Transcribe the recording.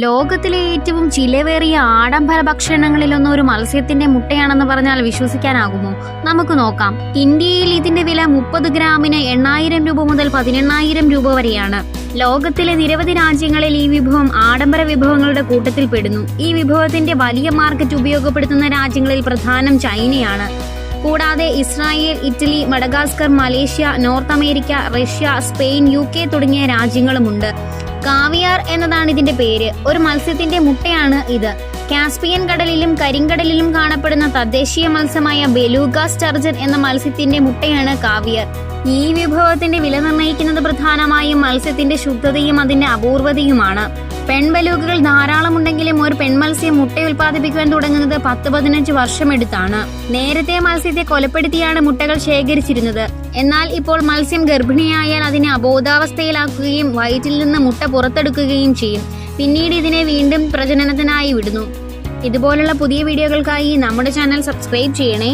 ലോകത്തിലെ ഏറ്റവും ചിലവേറിയ ആഡംബര ഭക്ഷണങ്ങളിലൊന്നും ഒരു മത്സ്യത്തിന്റെ മുട്ടയാണെന്ന് പറഞ്ഞാൽ വിശ്വസിക്കാനാകുമോ? നമുക്ക് നോക്കാം. ഇന്ത്യയിൽ ഇതിന്റെ വില 30 ഗ്രാമിന് 8,000 രൂപ മുതൽ 18,000 രൂപ വരെയാണ്. ലോകത്തിലെ നിരവധി രാജ്യങ്ങളിൽ ഈ വിഭവം ആഡംബര വിഭവങ്ങളുടെ കൂട്ടത്തിൽ പെടുന്നു. ഈ വിഭവത്തിന്റെ വലിയ മാർക്കറ്റ് ഉപയോഗപ്പെടുത്തുന്ന രാജ്യങ്ങളിൽ പ്രധാനം ചൈനയാണ്. കൂടാതെ Israel, Italy, Madagascar, Malaysia, north America, Russia, Spain, UK തുടങ്ങിയ രാജ്യങ്ങളുമുണ്ട്. കാവിയാർ എന്നതാണ് ഇതിന്റെ പേര്. ഒരു മത്സ്യത്തിന്റെ മുട്ടയാണ് ഇത്. കാസ്പിയൻ കടലിലും കരിങ്കടലിലും കാണപ്പെടുന്ന തദ്ദേശീയ മത്സ്യമായ ബെലൂഗ സ്റ്റർജൻ എന്ന മത്സ്യത്തിന്റെ മുട്ടയാണ് കാവിയർ. ഈ വിഭവത്തിന്റെ വില നിർണ്ണയിക്കുന്നത് പ്രധാനമായും മത്സ്യത്തിന്റെ ശുദ്ധതയും അതിന്റെ അപൂർവതയുമാണ്. പെൺബലൂഗകൾ ധാരാളമുണ്ടെങ്കിലും ഒരു പെൺമത്സ്യം മുട്ട ഉൽപ്പാദിപ്പിക്കുവാൻ തുടങ്ങുന്നത് 10-15 വർഷമെടുത്താണ്. നേരത്തെ മത്സ്യത്തെ കൊലപ്പെടുത്തിയാണ് മുട്ടകൾ ശേഖരിച്ചിരുന്നത്. എന്നാൽ ഇപ്പോൾ മത്സ്യം ഗർഭിണിയായാൽ അതിനെ അബോധാവസ്ഥയിലാക്കുകയും വയറ്റിൽ നിന്ന് മുട്ട പുറത്തെടുക്കുകയും ചെയ്യും. പിന്നീട് ഇതിനെ വീണ്ടും പ്രജനനത്തിനായി വിടുന്നു. ഇതുപോലുള്ള പുതിയ വീഡിയോകൾക്കായി നമ്മുടെ ചാനൽ സബ്സ്ക്രൈബ് ചെയ്യണേ.